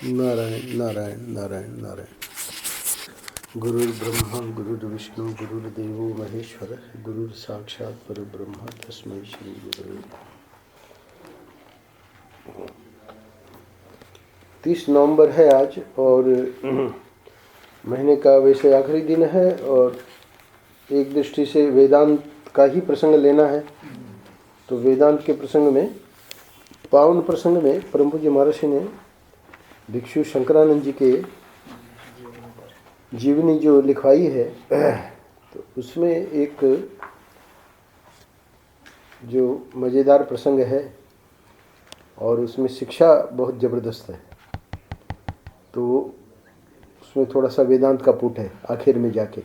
नारायण नारायण नारायण नारायण। गुरुर्ब्रह्मा गुरुर्विष्णु गुरुर्देवो महेश्वर गुरुर साक्षात परब्रह्म तस्मै श्री गुरुवे। 30 नवंबर है आज और महीने का वैसे आखिरी दिन है और एक दृष्टि से वेदांत का ही प्रसंग लेना है। तो वेदांत के प्रसंग में, पावन प्रसंग में परम पूज्य महर्षि ने भिक्षु शंकरानंद जी के जीवनी जो लिखवाई है, तो उसमें एक जो मज़ेदार प्रसंग है और उसमें शिक्षा बहुत ज़बरदस्त है। तो उसमें थोड़ा सा वेदांत का पुट है आखिर में जाके,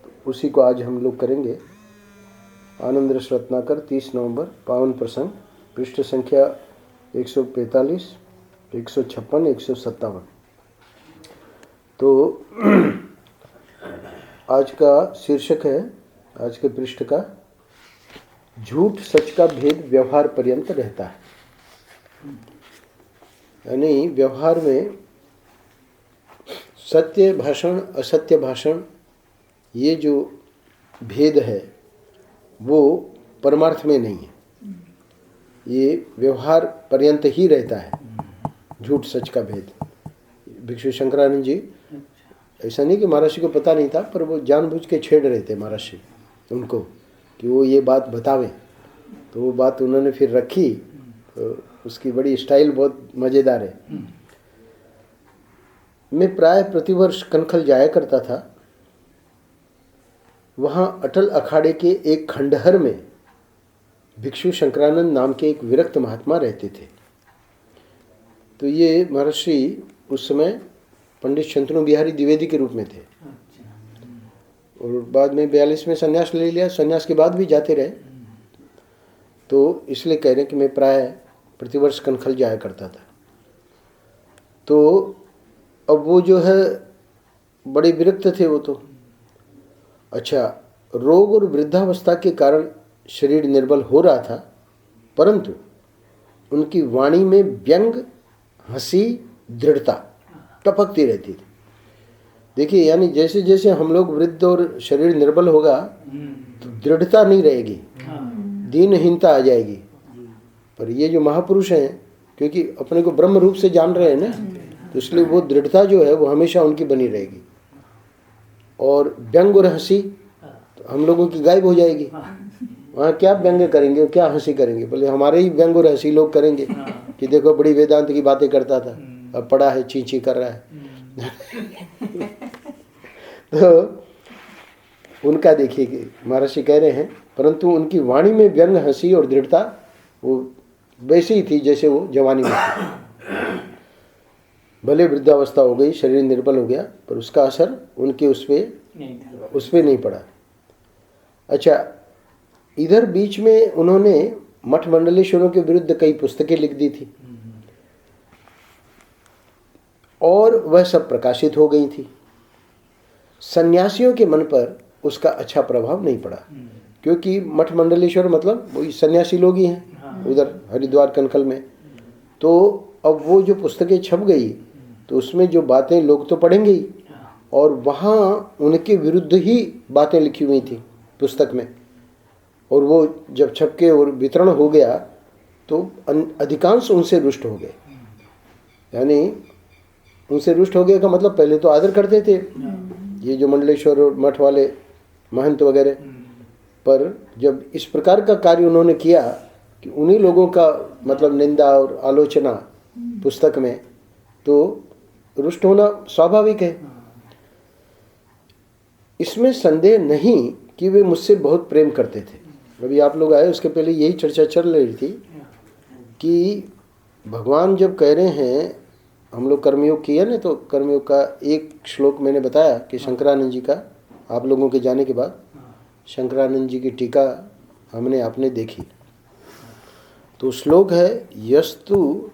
तो उसी को आज हम लोग करेंगे। आनंद रस रत्नाकर 30 नवंबर पावन प्रसंग, पृष्ठ संख्या 145, 156, 157। तो आज का शीर्षक है, आज के पृष्ठ का, झूठ सच का भेद व्यवहार पर्यंत रहता है। यानी व्यवहार में सत्य भाषण असत्य भाषण, ये जो भेद है वो परमार्थ में नहीं है, ये व्यवहार पर्यंत ही रहता है झूठ सच का भेद। भिक्षु शंकरानंद जी, ऐसा नहीं कि महर्षि को पता नहीं था, पर वो जानबूझ के छेड़ रहे थे महर्षि उनको कि वो ये बात बतावें। तो वो बात उन्होंने फिर रखी, तो उसकी बड़ी स्टाइल बहुत मज़ेदार है। मैं प्राय प्रतिवर्ष कनखल जाया करता था। वहाँ अटल अखाड़े के एक खंडहर में भिक्षु शंकरानंद नाम के एक विरक्त महात्मा रहते थे। तो ये महर्षि उस समय पंडित शंतनु बिहारी द्विवेदी के रूप में थे और बाद में 42 में संन्यास ले लिया। संन्यास के बाद भी जाते रहे। तो इसलिए कह रहे हैं कि मैं प्राय प्रतिवर्ष कनखल जाया करता था। तो अब वो जो है बड़े विरक्त थे वो तो। अच्छा, रोग और वृद्धावस्था के कारण शरीर निर्बल हो रहा था, परंतु उनकी वाणी में व्यंग, हंसी, दृढ़ता टपकती रहती थी। देखिए, यानी जैसे जैसे हम लोग वृद्ध और शरीर निर्बल होगा तो दृढ़ता नहीं रहेगी, दीनहीनता आ जाएगी। पर ये जो महापुरुष हैं, क्योंकि अपने को ब्रह्म रूप से जान रहे हैं ना, तो इसलिए वो दृढ़ता जो है वो हमेशा उनकी बनी रहेगी। और व्यंग और हंसी तो हम लोगों की गायब हो जाएगी। वहाँ क्या व्यंग करेंगे, क्या हंसी करेंगे? बोले हमारे ही व्यंग और हंसी लोग करेंगे कि देखो बड़ी वेदांत की बातें करता था, अब पड़ा है ची ची कर रहा है। तो उनका देखिए कि महर्षि कह रहे हैं, परंतु उनकी वाणी में व्यंग, हंसी और दृढ़ता वो वैसी ही थी जैसे वो जवानी में थी। भले वृद्धावस्था हो गई, शरीर निर्बल हो गया, पर उसका असर उनके उस पे नहीं पड़ा। अच्छा, इधर बीच में उन्होंने मठ मंडलेश्वरों के विरुद्ध कई पुस्तकें लिख दी थी और वह सब प्रकाशित हो गई थी। सन्यासियों के मन पर उसका अच्छा प्रभाव नहीं पड़ा, क्योंकि मठ मंडलेश्वर मतलब वही सन्यासी लोग ही हैं उधर हरिद्वार कनखल में। तो अब वो जो पुस्तकें छप गई तो उसमें जो बातें लोग तो पढ़ेंगे ही, और वहाँ उनके विरुद्ध ही बातें लिखी हुई थी पुस्तक में। और वो जब छपके और वितरण हो गया तो अधिकांश उनसे रुष्ट हो गए। यानी उनसे रुष्ट हो गए का मतलब, पहले तो आदर करते थे ये जो मंडलेश्वर और मठ वाले महंत वगैरह, पर जब इस प्रकार का कार्य उन्होंने किया कि उन्हीं लोगों का मतलब निंदा और आलोचना पुस्तक में, तो रुष्ट होना स्वाभाविक है। इसमें संदेह नहीं कि वे मुझसे बहुत प्रेम करते थे। अभी आप लोग आए उसके पहले यही चर्चा चल रही थी कि भगवान जब कह रहे हैं, हम लोग कर्मयोग किया ना, तो कर्मयोग का एक श्लोक मैंने बताया कि शंकरानंद जी का, आप लोगों के जाने के बाद शंकरानंद जी की टीका आपने देखी। तो श्लोक है, यस्तु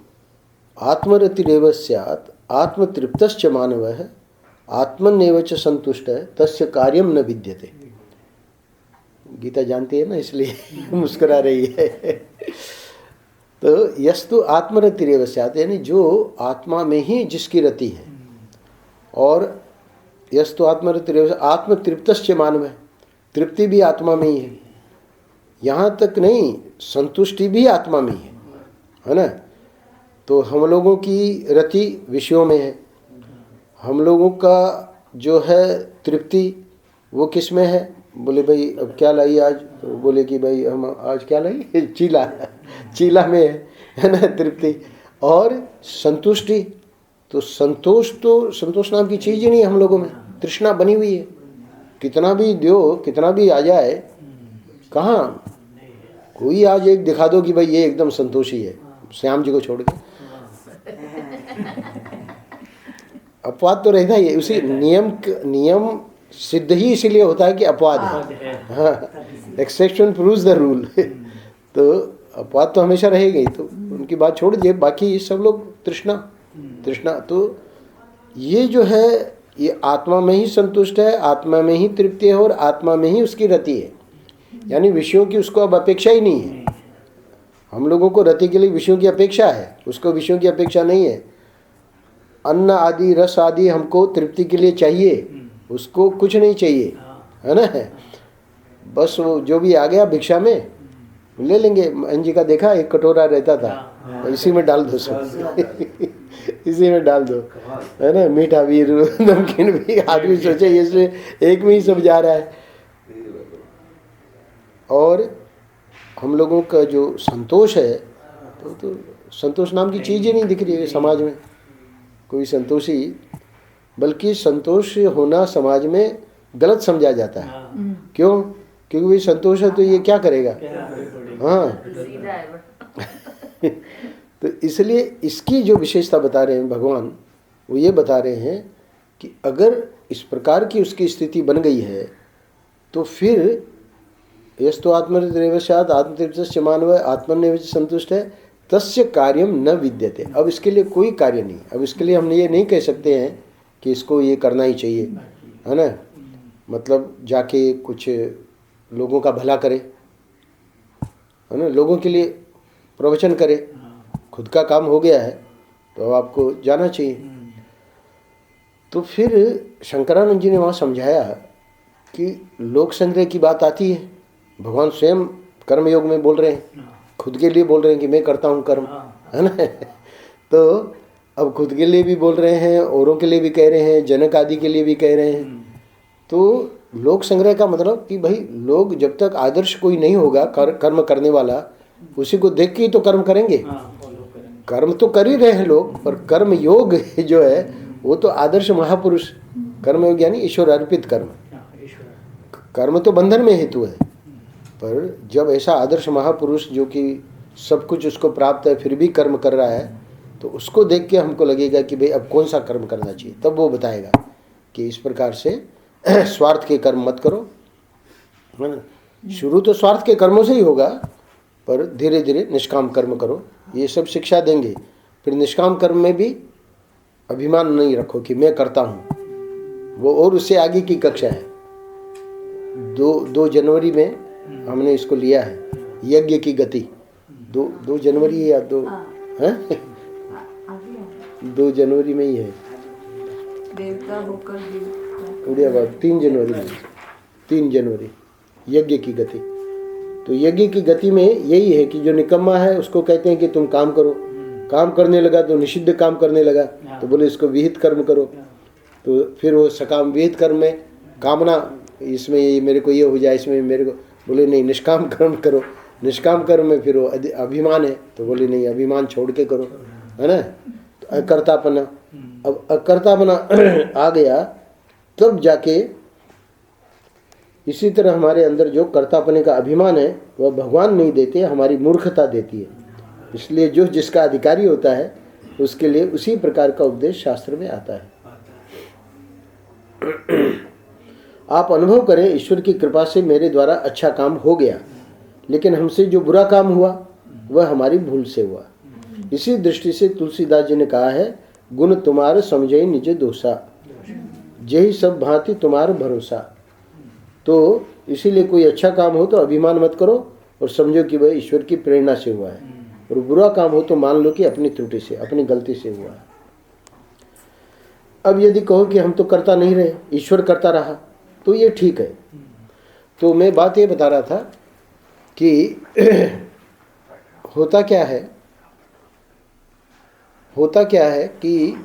आत्मरतिरेव स्यात् आत्मतृप्तश्च मानवः आत्मन्येव च संतुष्टः तस्य कार्यम न विद्यते। गीता जानती है ना, इसलिए मुस्कुरा रही है। तो यस्तु आत्मरतिरेव स्यात्, यानी जो आत्मा में ही जिसकी रति है, और यस्तु आत्मरतिरेव आत्मतृप्तश्च मानव, तृप्ति भी आत्मा में ही है। यहाँ तक नहीं, संतुष्टि भी आत्मा में ही है ना। तो हम लोगों की रति विषयों में है, हम लोगों का जो है तृप्ति वो किस में है? बोले भाई अब क्या लाई आज? तो बोले कि भाई हम आज क्या लाई? चीला, चीला में है ना तृप्ति। और संतुष्टि, तो संतोष नाम की चीज़ ही नहीं हम लोगों में, तृष्णा बनी हुई है। कितना भी दो, कितना भी आ जाए, कहाँ कोई आज एक दिखा दो कि भाई ये एकदम संतोषी है, श्याम जी को छोड़ के। अपवाद तो रहता ही है, उसी नियम सिद्ध ही इसीलिए होता है कि अपवाद है। हाँ, एक्सेप्शन प्रूव्स द रूल। तो अपवाद तो हमेशा रहेगा ही, तो उनकी बात छोड़ दिए, बाकी सब लोग तृष्णा। तो ये जो है ये आत्मा में ही संतुष्ट है, आत्मा में ही तृप्ति है और आत्मा में ही उसकी रति है। यानी विषयों की उसको अब अपेक्षा ही नहीं है। हम लोगों को रति के लिए विषयों की अपेक्षा है, उसको विषयों की अपेक्षा नहीं है। अन्न आदि रस आदि हमको तृप्ति के लिए चाहिए, उसको कुछ नहीं चाहिए, है ना। बस वो जो भी आ गया भिक्षा में ले लेंगे। मन जी का देखा, एक कटोरा रहता था, इसी में डाल दो सब। इसी में डाल दो, है ना। मीठा भी नमकीन भी, आदमी सोचे इसमें एक में ही सब जा रहा है। और हम लोगों का जो संतोष है, तो संतोष नाम की चीज़ ही नहीं दिख रही है समाज में, कोई संतोषी। बल्कि संतोष होना समाज में गलत समझा जाता है। क्यों? क्योंकि भाई संतोष है तो ये क्या करेगा? हाँ। तो इसलिए इसकी जो विशेषता बता रहे हैं भगवान, वो ये बता रहे हैं कि अगर इस प्रकार की उसकी स्थिति बन गई है तो फिर यस्तु आत्मरतिरेव स्यात् आत्मतृप्तश्च मानव आत्मन्येव संतुष्ट है तस्य कार्यम न विद्यते। अब इसके लिए कोई कार्य नहीं। अब इसके लिए हम ये नहीं कह सकते हैं कि इसको ये करना ही चाहिए, है ना। मतलब जाके कुछ लोगों का भला करे, है ना, लोगों के लिए प्रवचन करे। खुद का काम हो गया है तो अब आपको जाना चाहिए। तो फिर शंकरानंद जी ने वहाँ समझाया कि लोक संग्रह की बात आती है। भगवान स्वयं कर्मयोग में बोल रहे हैं, खुद के लिए बोल रहे हैं कि मैं करता हूँ कर्म, है ना। तो अब खुद के लिए भी बोल रहे हैं, औरों के लिए भी कह रहे हैं, जनक आदि के लिए भी कह रहे हैं। तो लोक संग्रह का मतलब कि भाई लोग जब तक आदर्श कोई नहीं होगा कर्म करने वाला, उसी को देख के ही तो कर्म करेंगे। कर्म तो कर ही रहे हैं लोग, पर कर्म योग जो है वो तो आदर्श महापुरुष कर्म योग, यानी ईश्वर अर्पित कर्म। कर्म तो बंधन में हेतु है, पर जब ऐसा आदर्श महापुरुष जो कि सब कुछ उसको प्राप्त है फिर भी कर्म कर रहा है, तो उसको देख के हमको लगेगा कि भाई अब कौन सा कर्म करना चाहिए। तब वो बताएगा कि इस प्रकार से स्वार्थ के कर्म मत करो, है ना। शुरू तो स्वार्थ के कर्मों से ही होगा, पर धीरे धीरे निष्काम कर्म करो, ये सब शिक्षा देंगे। फिर निष्काम कर्म में भी अभिमान नहीं रखो कि मैं करता हूँ, वो और उससे आगे की कक्षा है। 2 जनवरी में हमने इसको लिया है, यज्ञ की गति। 2 जनवरी या 2 जनवरी में ही है। देवता होकर उड़िया बात 3 जनवरी में, 3 जनवरी यज्ञ की गति। तो यज्ञ की गति में यही है कि जो निकम्मा है उसको कहते हैं कि तुम काम करो। काम करने लगा तो निषिद्ध काम करने लगा, तो बोले इसको विहित कर्म करो। तो फिर वो सकाम विहित कर्म में कामना, इसमें ये मेरे को ये हो जाए, इसमें मेरे को, बोले नहीं निष्काम कर्म करो। निष्काम कर्म में फिर वो अभिमान है, तो बोले नहीं अभिमान छोड़ के करो, है ना। तो अकर्तापना, अब अकर्तापना आ गया तब जाके इसी तरह हमारे अंदर जो कर्तापने का अभिमान है वह भगवान नहीं देते, हमारी मूर्खता देती है। इसलिए जो जिसका अधिकारी होता है उसके लिए उसी प्रकार का उपदेश शास्त्र में आता है। आप अनुभव करें ईश्वर की कृपा से मेरे द्वारा अच्छा काम हो गया, लेकिन हमसे जो बुरा काम हुआ वह हमारी भूल से हुआ। इसी दृष्टि से तुलसीदास जी ने कहा है, गुण तुम्हारे समझे निज दोषा, यही सब भांति तुम्हारा भरोसा। तो इसीलिए कोई अच्छा काम हो तो अभिमान मत करो और समझो कि वह ईश्वर की प्रेरणा से हुआ है। और बुरा काम हो तो मान लो कि अपनी त्रुटि से, अपनी गलती से हुआ। अब यदि कहो कि हम तो करता नहीं रहे, ईश्वर करता रहा, तो ये ठीक है। तो मैं बात ये बता रहा था कि होता क्या है कि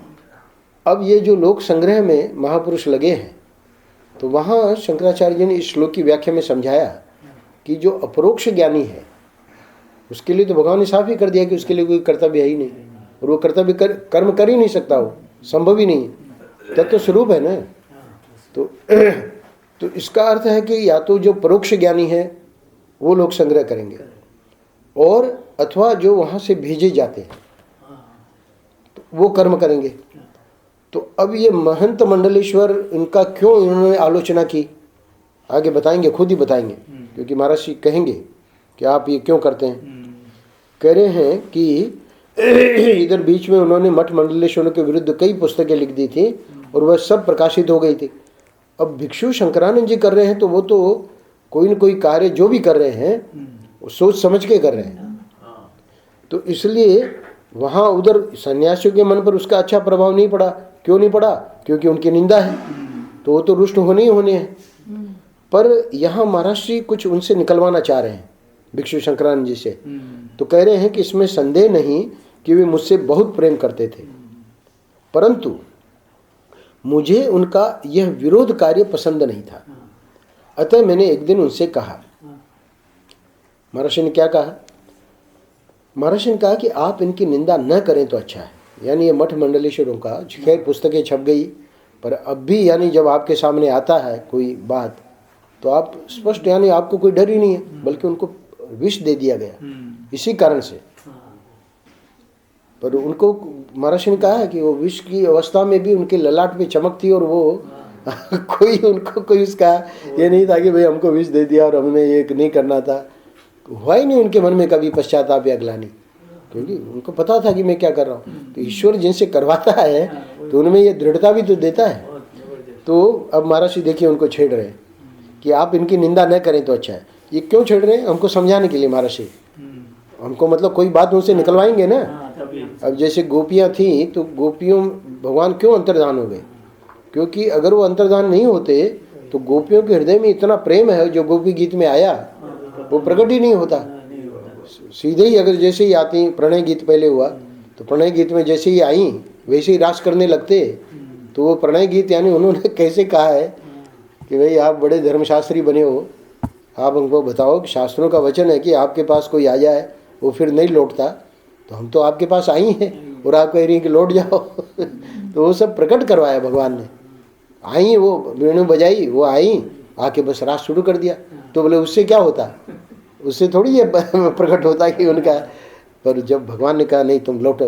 अब ये जो लोक संग्रह में महापुरुष लगे हैं, तो वहाँ शंकराचार्य जी ने इस श्लोक की व्याख्या में समझाया कि जो अपरोक्ष ज्ञानी है उसके लिए तो भगवान ने साफ ही कर दिया कि उसके लिए कोई कर्तव्य है ही नहीं, और वो कर्तव्य कर्म कर ही नहीं सकता, वो संभव ही नहीं, तत्व स्वरूप है ना। तो इसका अर्थ है कि या तो जो परोक्ष ज्ञानी है वो लोग संग्रह करेंगे, और अथवा जो वहाँ से भेजे जाते हैं तो वो कर्म करेंगे। तो अब ये महंत मंडलेश्वर, इनका क्यों इन्होंने आलोचना की, आगे बताएंगे, खुद ही बताएंगे, क्योंकि महाराज जी कहेंगे कि आप ये क्यों करते हैं। कह रहे हैं कि इधर बीच में उन्होंने मठ मंडलेश्वरों के विरुद्ध कई पुस्तकें लिख दी थी और वह सब प्रकाशित हो गई थी। अब भिक्षु शंकरानंद जी कर रहे हैं तो वो तो कोई न कोई कार्य जो भी कर रहे हैं वो सोच समझ के कर रहे हैं, तो इसलिए वहाँ उधर सन्यासियों के मन पर उसका अच्छा प्रभाव नहीं पड़ा। क्यों नहीं पड़ा? क्योंकि उनकी निंदा है, तो वो तो रुष्ट होने ही होने हैं। पर यहाँ महाराज जी कुछ उनसे निकलवाना चाह रहे हैं भिक्षु शंकरानंद जी से। तो कह रहे हैं कि इसमें संदेह नहीं कि वे मुझसे बहुत प्रेम करते थे, परंतु मुझे उनका यह विरोध कार्य पसंद नहीं था। अतः मैंने एक दिन उनसे कहा, महर्षि ने क्या कहा? महर्षि ने कहा कि आप इनकी निंदा न करें तो अच्छा है। यानी ये मठ मंडलेश्वरों का, खैर पुस्तकें छप गई, पर अब भी यानी जब आपके सामने आता है कोई बात तो आप स्पष्ट, यानी आपको कोई डर ही नहीं है, बल्कि उनको विष दे दिया गया इसी कारण से। पर उनको महर्षि ने कहा है कि वो विष की अवस्था में भी उनके ललाट पे चमक थी, और वो उनको कोई उसका ये नहीं था कि भाई हमको विष दे दिया और हमें ये नहीं करना था। हुआ ही नहीं उनके मन में कभी पश्चाताप या ग्लानि, क्योंकि उनको पता था कि मैं क्या कर रहा हूँ। तो ईश्वर जिनसे करवाता है तो उनमें ये दृढ़ता भी तो देता है। तो अब महर्षि देखिए उनको छेड़ रहे हैं कि आप इनकी निंदा न करें तो अच्छा है। ये क्यों छेड़ रहे हैं? हमको समझाने के लिए महर्षि, हमको मतलब कोई बात उनसे निकलवाएंगे ना। अब जैसे गोपियाँ थी तो गोपियों भगवान क्यों अंतर्धान हो गए? क्योंकि अगर वो अंतर्धान नहीं होते तो गोपियों के हृदय में इतना प्रेम है जो गोपी गीत में आया वो प्रकट ही नहीं होता। सीधे ही अगर जैसे ही आती, प्रणय गीत पहले हुआ तो प्रणय गीत में जैसे ही आई वैसे ही रास करने लगते। तो वो प्रणय गीत यानी उन्होंने कैसे कहा है कि भाई आप बड़े धर्मशास्त्री बने हो, आप हमको बताओ कि शास्त्रों का वचन है कि आपके पास कोई आ जाए वो फिर नहीं लौटता, तो हम तो आपके पास आई हैं और आप कह रही हैं कि लौट जाओ। तो वो सब प्रकट करवाया भगवान ने। आई, वो वेणु बजाई, वो आई, आके बस रास शुरू कर दिया। तो बोले उससे क्या होता? उससे थोड़ी ये प्रकट होता कि उनका। पर जब भगवान ने कहा नहीं तुम लौटो,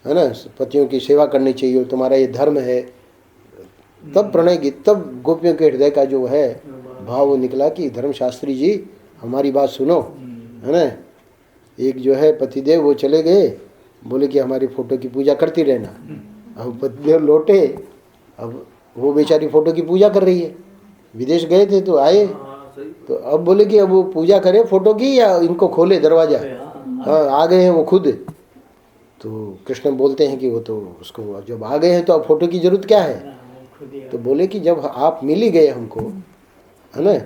है ना, पतियों की सेवा करनी चाहिए, तुम्हारा ये धर्म है, तब प्रणय गीत, तब गोपियों के हृदय का जो है भाव वो निकला कि धर्मशास्त्री जी हमारी बात सुनो, है ना। एक जो है पतिदेव वो चले गए, बोले कि हमारी फोटो की पूजा करती रहना। अब पतिदेव लौटे, अब वो बेचारी फोटो की पूजा कर रही है। विदेश गए थे तो आए, तो अब बोले कि अब वो पूजा करे फोटो की या इनको खोले दरवाजा। हाँ, आ गए हैं वो खुद। तो कृष्ण बोलते हैं कि वो तो उसको जब आ गए हैं तो अब फोटो की जरूरत क्या है? तो बोले कि जब आप मिल ही गए हमको, है ना,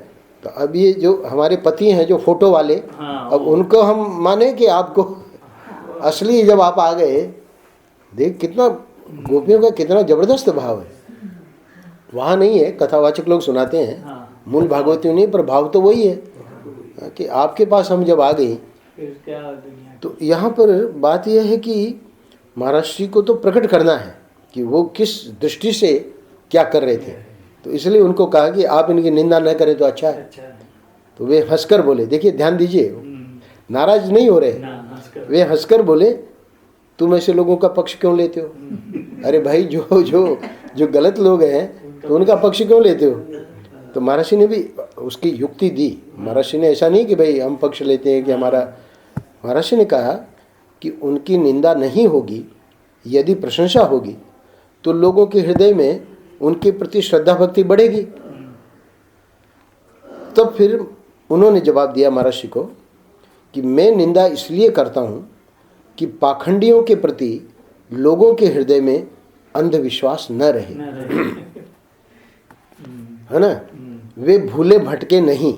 तो अब ये जो हमारे पति हैं जो फोटो वाले, अब उनको हम माने कि आपको असली जब आप आ गए। देख कितना गोपियों का कितना जबरदस्त भाव है। वहाँ नहीं है, कथावाचक लोग सुनाते हैं, मूल भागवती नहीं, पर भाव तो वही है कि आपके पास हम जब आ गए। तो यहाँ पर बात यह है कि महाराज जी को तो प्रकट करना है कि वो किस दृष्टि से क्या कर रहे थे। तो इसलिए उनको कहा कि आप इनकी निंदा न करें तो अच्छा है। तो वे हंसकर बोले, देखिए ध्यान दीजिए, नाराज नहीं हो रहे, वे हंसकर बोले तुम ऐसे लोगों का पक्ष क्यों लेते हो? अरे भाई जो जो जो गलत लोग हैं तो उनका पक्ष क्यों लेते हो? तो महर्षि ने भी उसकी युक्ति दी। महर्षि ने ऐसा नहीं कि भाई हम पक्ष लेते हैं कि हमारा, महर्षि ने कहा कि उनकी निंदा नहीं होगी, यदि प्रशंसा होगी तो लोगों के हृदय में उनके प्रति श्रद्धा भक्ति बढ़ेगी। तब फिर उन्होंने जवाब दिया महर्षि को कि मैं निंदा इसलिए करता हूँ कि पाखंडियों के प्रति लोगों के हृदय में अंधविश्वास न रहे, है ना, वे भूले भटके नहीं,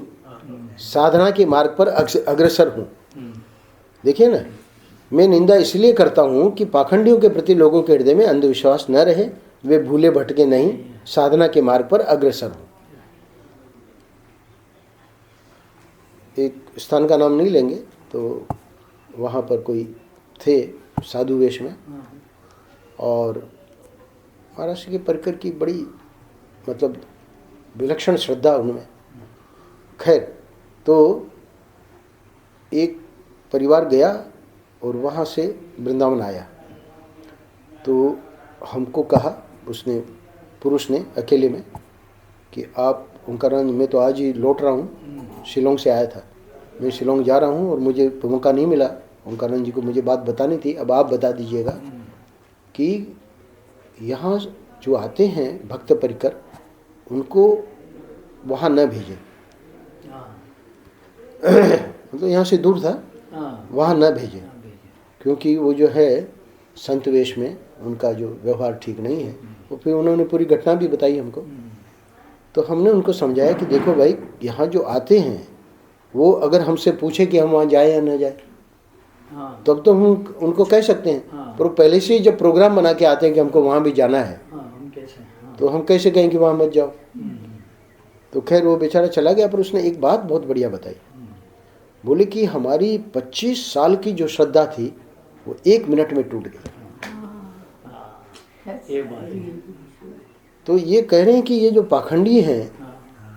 साधना के मार्ग पर अग्रसर हूँ। देखिए ना, मैं निंदा इसलिए करता हूँ कि पाखंडियों के प्रति लोगों के हृदय में अंधविश्वास न रहे, वे भूले भटके नहीं, साधना के मार्ग पर अग्रसर हूँ। एक स्थान का नाम नहीं लेंगे, तो वहाँ पर कोई थे साधु वेश में, और महाराष्ट्र के परिकर की बड़ी मतलब विलक्षण श्रद्धा उनमें। खैर, तो एक परिवार गया और वहाँ से वृंदावन आया, तो हमको कहा उसने, पुरुष ने अकेले में, कि आप ओंकारानंद, मैं तो आज ही लौट रहा हूँ, शिलोंग से आया था, मैं शिलोंग जा रहा हूँ और मुझे मौका नहीं मिला, ओंकारानंद जी को मुझे बात बतानी थी, अब आप बता दीजिएगा कि यहाँ जो आते हैं भक्त परिकर, उनको वहाँ न भेजें। मतलब यहाँ से दूर था, वहाँ न भेजें, क्योंकि वो जो है संत वेश में उनका जो व्यवहार ठीक नहीं है। वो फिर उन्होंने पूरी घटना भी बताई हमको। तो हमने उनको समझाया कि देखो भाई, यहाँ जो आते हैं वो अगर हमसे पूछे कि हम वहाँ जाए या न जाए, तब तो हम उनको कह सकते हैं, पर वो पहले से ही जब प्रोग्राम बना के आते हैं कि हमको वहाँ भी जाना है, तो हम कैसे कहें कि वहाँ मत जाओ। तो खैर वो बेचारा चला गया, पर उसने एक बात बहुत बढ़िया बताई। बोले कि हमारी 25 साल की जो श्रद्धा थी वो 1 मिनट में टूट गई। तो ये कह रहे हैं कि ये जो पाखंडी हैं,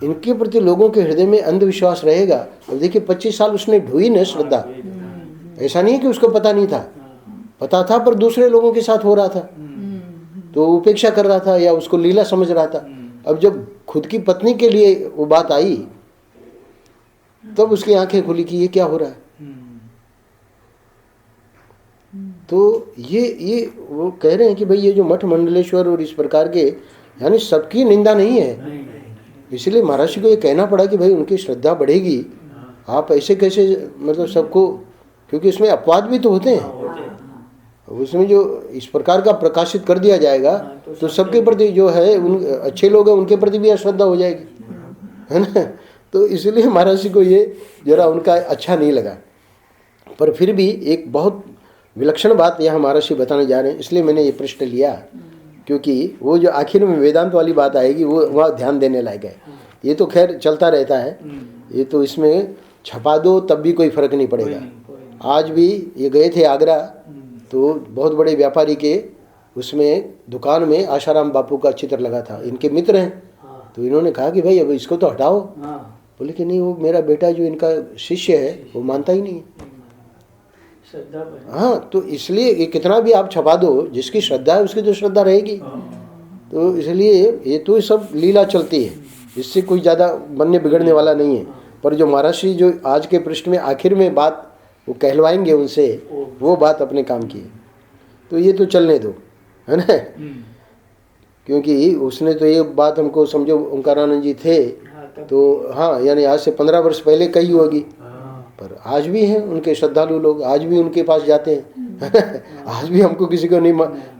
इनके प्रति लोगों के हृदय में अंधविश्वास रहेगा। अब देखिए 25 साल उसने ढोई न श्रद्धा। ऐसा नहीं है कि उसको पता नहीं था, पता था, पर दूसरे लोगों के साथ हो रहा था तो उपेक्षा कर रहा था या उसको लीला समझ रहा था। अब जब खुद की पत्नी के लिए वो बात आई, तब उसकी आंखें खुली कि ये क्या हो रहा है। तो ये वो कह रहे हैं कि भाई ये जो मठ मंडलेश्वर और इस प्रकार के, यानी सबकी निंदा नहीं है, इसलिए महाराज को ये कहना पड़ा कि भाई उनकी श्रद्धा बढ़ेगी। आप ऐसे कैसे मतलब सबको, क्योंकि इसमें अपवाद भी तो होते हैं, उसमें जो इस प्रकार का प्रकाशित कर दिया जाएगा तो सबके प्रति जो है उन अच्छे लोग हैं उनके प्रति भी अश्रद्धा हो जाएगी, है ना। तो इसलिए महाराज को ये जरा उनका अच्छा नहीं लगा। पर फिर भी एक बहुत विलक्षण बात यह महाराज बताने जा रहे हैं, इसलिए मैंने ये प्रश्न लिया, क्योंकि वो जो आखिर में वेदांत वाली बात आएगी वो वहाँ ध्यान देने लायक है। ये तो खैर चलता रहता है, ये तो इसमें छपा दो तब भी कोई फर्क नहीं पड़ेगा। आज भी ये गए थे आगरा, तो बहुत बड़े व्यापारी के उसमें दुकान में आशाराम बापू का चित्र लगा था, इनके मित्र हैं। तो इन्होंने कहा कि भाई अब इसको तो हटाओ। बोले कि नहीं, वो मेरा बेटा जो इनका शिष्य है वो मानता ही नहीं है। हाँ, तो इसलिए ये कितना भी आप छपा दो, जिसकी श्रद्धा है उसकी तो श्रद्धा रहेगी। तो इसलिए ये तो सब लीला चलती है, इससे कोई ज़्यादा बनने बिगड़ने वाला नहीं है। पर जो महाराज जो आज के पृष्ठ में आखिर में बात वो कहलवाएंगे उनसे, वो बात अपने काम की है। तो ये तो चलने दो, है ना, क्योंकि उसने तो ये बात हमको, समझो ओंकारानंद जी थे तो हाँ, यानी आज से 15 वर्ष पहले कही होगी, पर आज भी हैं उनके श्रद्धालु लोग, आज भी उनके पास जाते हैं। आज भी हमको किसी को नहीं,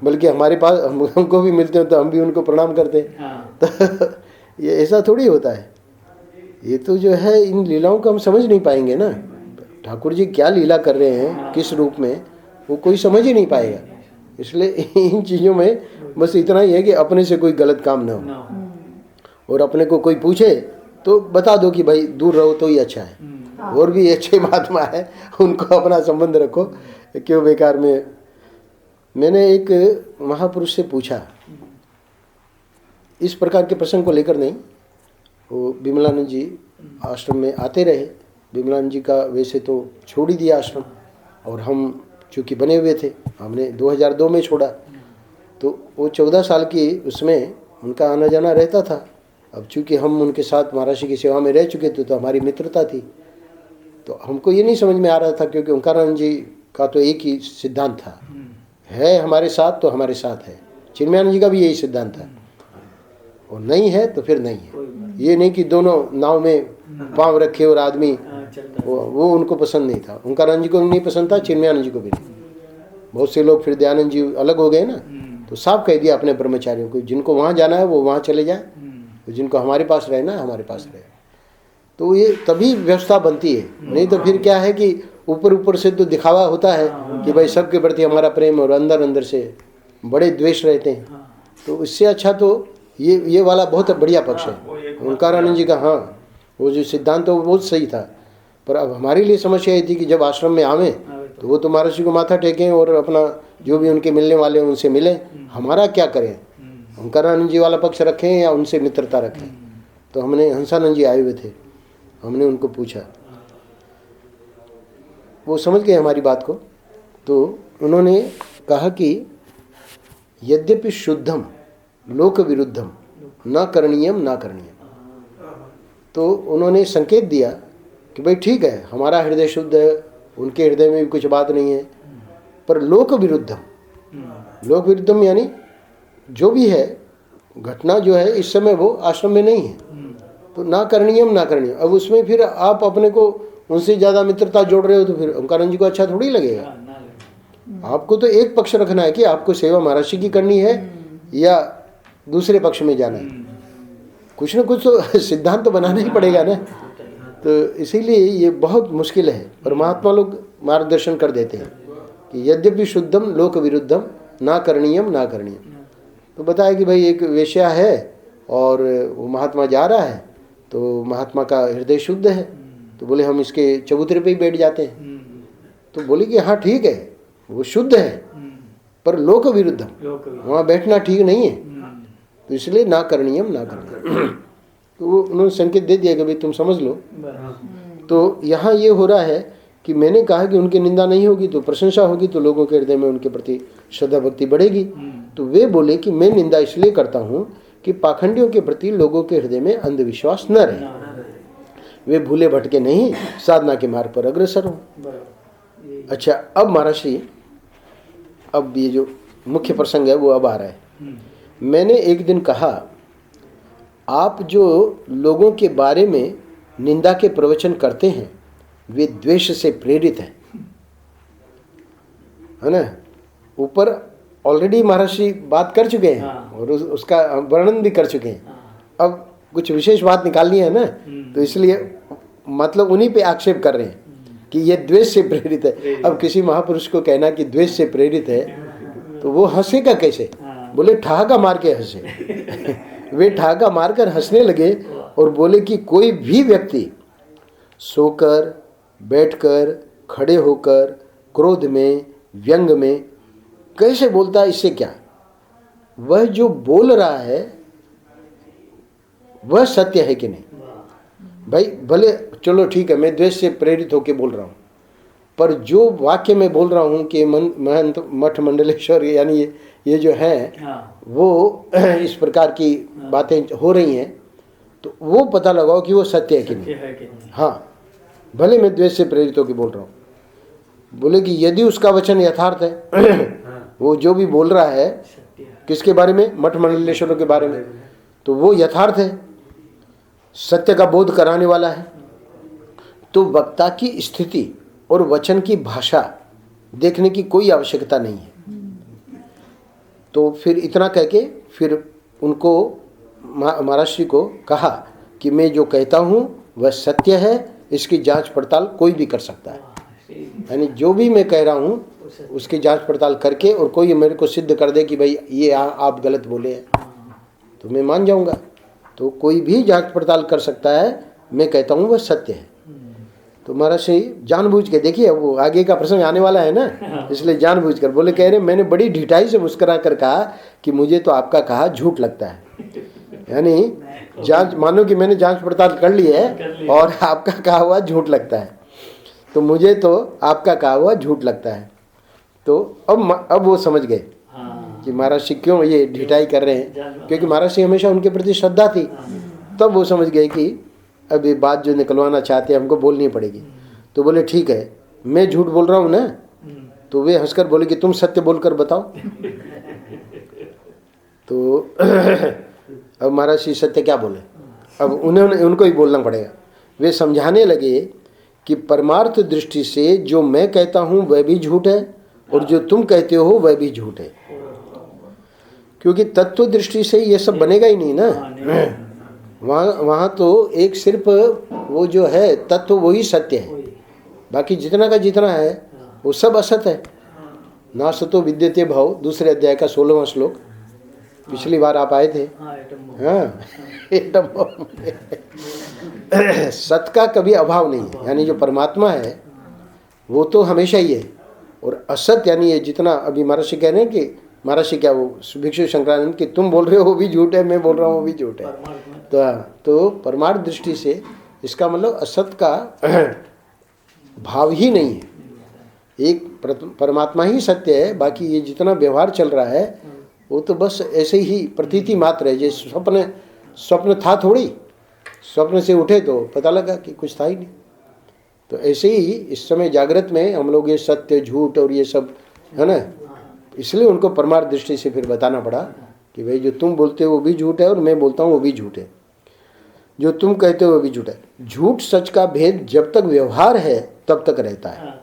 बल्कि हमारे पास हमको भी मिलते हैं तो हम भी उनको प्रणाम करते हैं। तो ये ऐसा थोड़ी होता है। ये तो जो है इन लीलाओं को हम समझ नहीं पाएंगे ना, ठाकुर जी क्या लीला कर रहे हैं किस रूप में, वो कोई समझ ही नहीं पाएगा। इसलिए इन चीज़ों में बस इतना ही है कि अपने से कोई गलत काम ना हो, और अपने को कोई पूछे तो बता दो कि भाई दूर रहो तो ही अच्छा है। और भी अच्छे महात्मा है, उनको अपना संबंध रखो, क्यों बेकार में। मैंने एक महापुरुष से पूछा इस प्रकार के प्रसंग को लेकर, नहीं, वो विमलानंद जी आश्रम में आते रहे। विमलानंद जी का वैसे तो छोड़ ही दिया आश्रम, और हम चूँकि बने हुए थे, हमने 2002 में छोड़ा, तो वो 14 साल की उसमें उनका आना जाना रहता था। अब चूँकि हम उनके साथ महाराज की सेवा में रह चुके थे तो हमारी मित्रता थी, तो हमको ये नहीं समझ में आ रहा था, क्योंकि ओंकारानंद जी का तो एक ही सिद्धांत था, है हमारे साथ तो हमारे साथ है। चिन्मयानंद जी का भी यही सिद्धांत था, और नहीं है तो फिर नहीं है। ये नहीं कि दोनों नाव में पांव रखे और आदमी, वो उनको पसंद नहीं था। ओंकारानंद जी को नहीं पसंद था, चिन्मयानंद जी को भी नहीं। बहुत से लोग फिर दयानंद जी अलग हो गए ना, तो साफ कह दिया अपने ब्रह्मचारियों को, जिनको वहाँ जाना है वो वहाँ चले जाए, तो जिनको हमारे पास रहना है हमारे पास रहे। तो ये तभी व्यवस्था बनती है, नहीं तो फिर क्या है कि ऊपर ऊपर से तो दिखावा होता है कि भाई सबके प्रति हमारा प्रेम, और अंदर अंदर से बड़े द्वेष रहते हैं। तो इससे अच्छा तो ये वाला बहुत बढ़िया पक्ष है ओंकारानंद जी का। हाँ, वो जो सिद्धांत है वो बहुत सही था, पर अब हमारे लिए समस्या ये थी कि जब आश्रम में आवें तो वो तो महर्षि को माथा टेकें और अपना जो भी उनके मिलने वाले हैं उनसे मिलें, हमारा क्या करें, ओंकारानंद जी वाला पक्ष रखें या उनसे मित्रता रखें। तो हमने, हंसानंद जी आए हुए थे, हमने उनको पूछा, वो समझ गए हमारी बात को। तो उन्होंने कहा कि यद्यपि शुद्धम लोक विरुद्धम न करणीयम न करणीयम, तो उन्होंने संकेत दिया कि भाई ठीक है, हमारा हृदय शुद्ध है, उनके हृदय में भी कुछ बात नहीं है, पर लोक विरुद्धम, लोक विरुद्धम यानी जो भी है घटना जो है इस समय वो आश्रम में नहीं है, तो ना करणीयम ना करणीयम। अब उसमें फिर आप अपने को उनसे ज़्यादा मित्रता जोड़ रहे हो तो फिर ओंकारानंद जी को अच्छा थोड़ी लगेगा। आपको तो एक पक्ष रखना है कि आपको सेवा महर्षि की करनी है या दूसरे पक्ष में जाना है, कुछ ना कुछ तो सिद्धांत तो बनाना ही पड़ेगा ना। तो इसीलिए ये बहुत मुश्किल है, पर महात्मा लोग मार्गदर्शन कर देते हैं कि यद्यपि शुद्धम लोक विरुद्धम ना करणीयम ना करणीयम। तो बताया कि भाई एक वेश्या है और वो महात्मा जा रहा है, तो महात्मा का हृदय शुद्ध है, तो बोले हम इसके चबूतरे पे ही बैठ जाते हैं। तो बोले कि हाँ ठीक है, वो शुद्ध है पर लोक विरुद्धम, वहाँ बैठना ठीक नहीं है, तो इसलिए ना करणीयम ना करणीयम। तो वो उन्होंने संकेत दे दिया कि भाई तुम समझ लो। तो यहाँ ये हो रहा है कि मैंने कहा कि उनकी निंदा नहीं होगी तो प्रशंसा होगी, तो लोगों के हृदय में उनके प्रति श्रद्धा भक्ति बढ़ेगी। तो वे बोले कि मैं निंदा इसलिए करता हूँ कि पाखंडियों के प्रति लोगों के हृदय में अंधविश्वास न रहे, वे भूले भटके नहीं, साधना के मार्ग पर अग्रसर हो। अच्छा, अब महर्षि, अब ये जो मुख्य प्रसंग है वो अब आ रहा है। मैंने एक दिन कहा, आप जो लोगों के बारे में निंदा के प्रवचन करते हैं वे द्वेष से प्रेरित हैं, है ना। ऊपर ऑलरेडी महर्षि बात कर चुके हैं और उसका वर्णन भी कर चुके हैं। अब कुछ विशेष बात निकालनी है ना, तो इसलिए मतलब उन्हीं पे आक्षेप कर रहे हैं कि ये द्वेष से प्रेरित है। अब किसी महापुरुष को कहना कि द्वेष से प्रेरित है तो वो हंसेगा कैसे? बोले ठहाका मार के हंसे। वे ठहाका मारकर हंसने लगे और बोले कि कोई भी व्यक्ति सोकर, बैठकर, खड़े होकर, क्रोध में, व्यंग में कैसे बोलता है, इससे क्या? वह जो बोल रहा है वह सत्य है कि नहीं? भाई भले चलो ठीक है, मैं द्वेष से प्रेरित होकर बोल रहा हूँ, पर जो वाक्य मैं बोल रहा हूँ कि महंत मठ मंडलेश्वर यानी ये जो है वो इस प्रकार की बातें हो रही हैं, तो वो पता लगाओ कि वो सत्य है कि नहीं। हाँ, भले मैं द्वेष से प्रेरित होकर बोल रहा हूँ। बोले कि यदि उसका वचन यथार्थ है, वो जो भी बोल रहा है किसके बारे में? मठ मंडलेश्वरों के बारे में, तो वो यथार्थ है, सत्य का बोध कराने वाला है, तो वक्ता की स्थिति और वचन की भाषा देखने की कोई आवश्यकता नहीं है। तो फिर इतना कह के फिर उनको महर्षि को कहा कि मैं जो कहता हूँ वह सत्य है, इसकी जांच पड़ताल कोई भी कर सकता है। यानी जो भी मैं कह रहा हूँ उसकी जांच पड़ताल करके और कोई मेरे को सिद्ध कर दे कि भाई ये आप गलत बोले हैं तो मैं मान जाऊँगा। तो कोई भी जांच पड़ताल कर सकता है, मैं कहता हूँ वह सत्य है। तो महर्षि जानबूझ के, देखिए वो आगे का प्रसंग आने वाला है ना, इसलिए जानबूझ कर बोले, कह रहे मैंने बड़ी ढिठाई से मुस्कुरा कर कहा कि मुझे तो आपका कहा झूठ लगता है। यानी जांच, मानो कि मैंने जांच पड़ताल कर ली है और आपका कहा हुआ झूठ लगता है, तो मुझे तो आपका कहा हुआ झूठ लगता है। तो अब वो समझ गए कि महर्षि क्यों ये ढिठाई कर रहे हैं, क्योंकि महर्षि हमेशा उनके प्रति श्रद्धा थी। तब वो समझ गए कि अब ये बात जो निकलवाना चाहते हैं हमको बोलनी पड़ेगी। तो बोले ठीक है, मैं झूठ बोल रहा हूँ ना? तो वे हंसकर बोले कि तुम सत्य बोलकर बताओ। तो अब महर्षि सत्य क्या बोले? अब उनको ही बोलना पड़ेगा। वे समझाने लगे कि परमार्थ दृष्टि से जो मैं कहता हूँ वह भी झूठ है और जो तुम कहते हो वह भी झूठ है। क्योंकि तत्व दृष्टि से ये सब बनेगा ही नहीं ना। वहाँ तो एक सिर्फ वो जो है तत्व वही सत्य है, बाकी जितना का जितना है वो सब असत है। ना सतो विद्यते भाव, दूसरे अध्याय का 16वां श्लोक, पिछली बार आप आए थे। हाँ, एटम बम। सत का कभी अभाव नहीं है, यानी जो परमात्मा है वो तो हमेशा ही है। और असत यानी ये जितना अभी महर्षि कह रहे हैं कि महर्षि क्या वो भिक्षु शंकरानंद कि तुम बोल रहे हो वो भी झूठ है, मैं बोल रहा हूँ वो भी झूठ है। तो परमार्थ दृष्टि से इसका मतलब असत का भाव ही नहीं है, एक परमात्मा ही सत्य है। बाकी ये जितना व्यवहार चल रहा है वो तो बस ऐसे ही प्रतीति मात्र है। जैसे स्वप्न था थोड़ी, स्वप्न से उठे तो पता लगा कि कुछ था ही नहीं। तो ऐसे ही इस समय जागृत में हम लोग ये सत्य झूठ और ये सब है ना, इसलिए उनको परमार्थ दृष्टि से फिर बताना पड़ा कि भाई जो तुम बोलते हो वो भी झूठ है और मैं बोलता हूँ वो भी झूठ है। जो तुम कहते हो वो भी झूठ है। झूठ सच का भेद जब तक व्यवहार है तब तक रहता है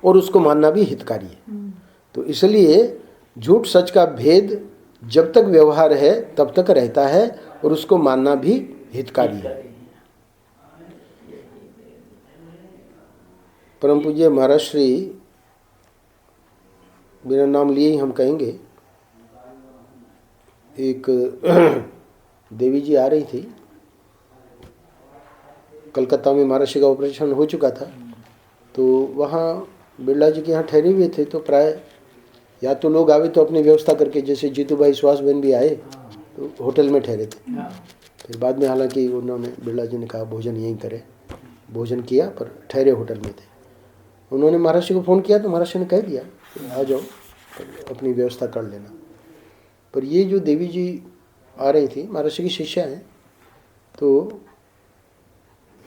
और उसको मानना भी हितकारी है। तो इसलिए झूठ सच का भेद जब तक व्यवहार है तब तक रहता है और उसको मानना भी हितकारी है। परम पूज्य महाराज श्री, मेरा नाम लिए ही हम कहेंगे, एक देवी जी आ रही थी। कलकत्ता में महाराज श्री का ऑपरेशन हो चुका था, तो वहाँ बिरला जी के यहाँ ठहरे हुए थे। तो प्राय या तो लोग आवे तो अपनी व्यवस्था करके, जैसे जीतू भाई सुहास बहन भी आए तो होटल में ठहरे थे। फिर बाद में हालांकि उन्होंने, बिरला जी ने कहा भोजन यहीं करें, भोजन किया पर ठहरे होटल में थे। उन्होंने महाराज जी को फ़ोन किया तो महाराज जी ने कह दिया आ जाओ, अपनी व्यवस्था कर लेना। पर ये जो देवी जी आ रही थी महाराज जी की शिष्या हैं, तो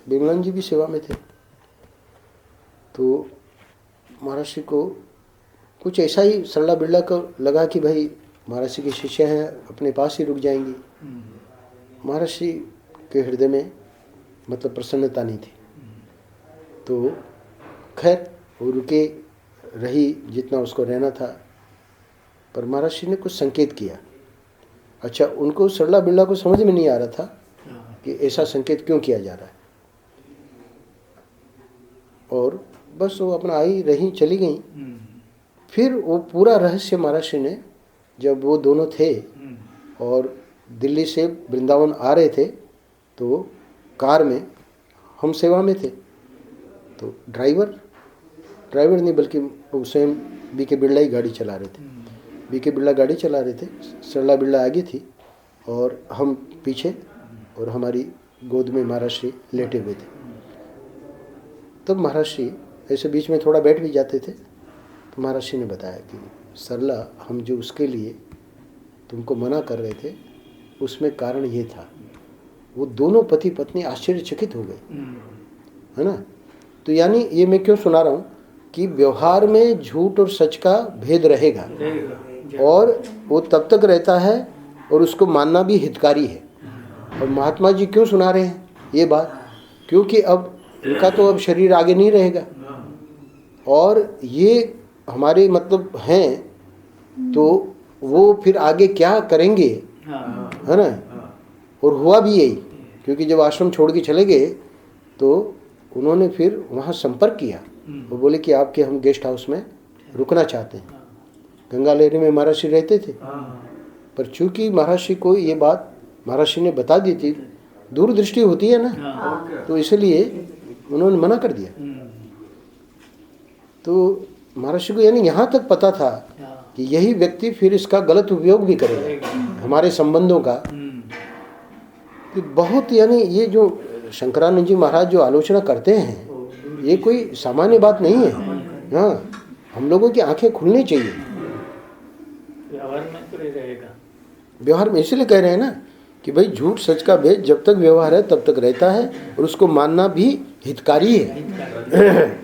बिमलन जी भी सेवा में थे। तो महाराज जी को कुछ ऐसा ही सरला बिरला को लगा कि भाई महाराज जी की शिष्या हैं, अपने पास ही रुक जाएंगी। महाराज जी के हृदय में मतलब प्रसन्नता नहीं थी। तो खैर वो रुके रही जितना उसको रहना था। पर महाराज जी ने कुछ संकेत किया। अच्छा, उनको सरला बिरला को समझ में नहीं आ रहा था कि ऐसा संकेत क्यों किया जा रहा है। और बस वो अपना आई रही, चली गई। फिर वो पूरा रहस्य महाराज जी ने, जब वो दोनों थे और दिल्ली से वृंदावन आ रहे थे तो कार में हम सेवा में थे। तो ड्राइवर नहीं बल्कि वो स्वयं बीके बिरला ही गाड़ी चला रहे थे। बीके बिरला गाड़ी चला रहे थे, सरला बिरला आगे थी और हम पीछे, और हमारी गोद में महाराज श्री लेटे हुए थे। तब महाराज श्री ऐसे बीच में थोड़ा बैठ भी जाते थे। तो महाराज श्री ने बताया कि सरला, हम जो उसके लिए तुमको मना कर रहे थे उसमें कारण ये था। वो दोनों पति पत्नी आश्चर्यचकित हो गए, है ना। तो यानी ये मैं क्यों सुना रहा हूँ कि व्यवहार में झूठ और सच का भेद रहेगा और वो तब तक रहता है और उसको मानना भी हितकारी है। और महात्मा जी क्यों सुना रहे हैं ये बात, क्योंकि अब इनका तो अब शरीर आगे नहीं रहेगा और ये हमारे मतलब हैं, तो वो फिर आगे क्या करेंगे, है ना। और हुआ भी यही, क्योंकि जब आश्रम छोड़ के चले गए तो उन्होंने फिर वहाँ संपर्क किया। वो बोले कि आपके हम गेस्ट हाउस में रुकना चाहते हैं। गंगा लहरी में महाराज श्री रहते थे, पर चूंकि महाराज श्री को ये बात महाराज श्री ने बता दी थी, दूरदृष्टि होती है ना, तो इसलिए उन्होंने मना कर दिया। तो महाराज श्री को यानी यहाँ तक पता था कि यही व्यक्ति फिर इसका गलत उपयोग भी करेगा हमारे संबंधों का। कि बहुत यानी ये जो शंकरानंद जी महाराज जो आलोचना करते हैं ये कोई सामान्य बात नहीं है। हाँ, हम लोगों की आंखें खुलनी चाहिए। व्यवहार में इसलिए कह रहे हैं ना कि भाई झूठ सच का भेद जब तक व्यवहार है तब तक रहता है और उसको मानना भी हितकारी है।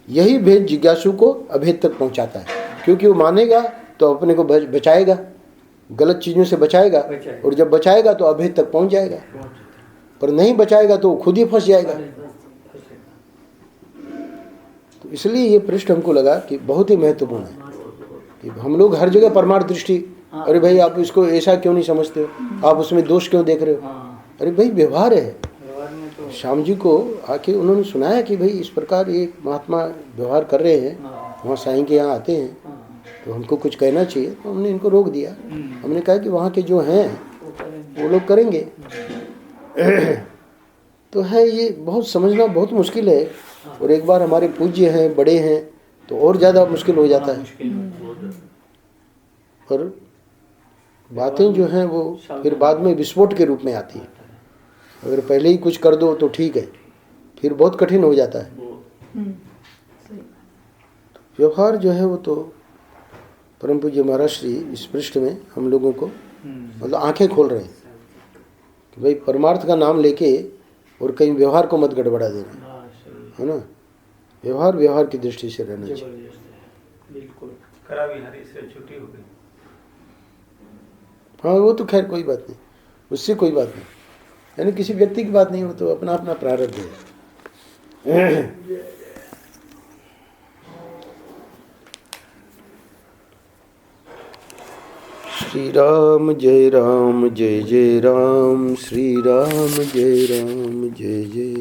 यही भेद जिज्ञासु को अभेद तक पहुंचाता है, क्योंकि वो मानेगा तो अपने को बचाएगा, गलत चीज़ों से बचाएगा, और जब बचाएगा तो अभेद तक पहुंच जाएगा। पर नहीं बचाएगा तो खुद ही फंस जाएगा। तो इसलिए ये पृष्ठ हमको लगा कि बहुत ही महत्वपूर्ण है कि हम लोग हर जगह परमार्थ दृष्टि, अरे भाई आप इसको ऐसा क्यों नहीं समझते हो, आप उसमें दोष क्यों देख रहे हो। अरे भाई व्यवहार है। श्याम जी को आके उन्होंने सुनाया कि भाई इस प्रकार ये महात्मा व्यवहार कर रहे हैं, वहाँ साईं के यहाँ आते हैं, तो हमको कुछ कहना चाहिए। तो हमने इनको रोक दिया। हमने कहा कि वहाँ के जो हैं वो लोग करेंगे। तो है ये बहुत समझना बहुत मुश्किल है, और एक बार हमारे पूज्य हैं, बड़े हैं, तो और ज़्यादा मुश्किल हो जाता है। पर बातें जो हैं वो फिर बाद में विस्फोट के रूप में आती है। अगर पहले ही कुछ कर दो तो ठीक है, फिर बहुत कठिन हो जाता है। व्यवहार जो है वो तो परम पूज्य महाराज श्री इस पृष्ठ में हम लोगों को मतलब आंखें खोल रहे हैं कि भाई परमार्थ का नाम लेके और कहीं व्यवहार को मत गड़बड़ा देना, है ना। व्यवहार व्यवहार की दृष्टि से रहना चाहिए। बिल्कुल करा बिहारी से छुट्टी हो गई। हाँ वो तो खैर कोई बात नहीं, उससे कोई बात नहीं, यानी किसी व्यक्ति की बात नहीं, हो तो अपना अपना प्रारब्ध है। श्री राम जय जय राम, श्री राम जय जय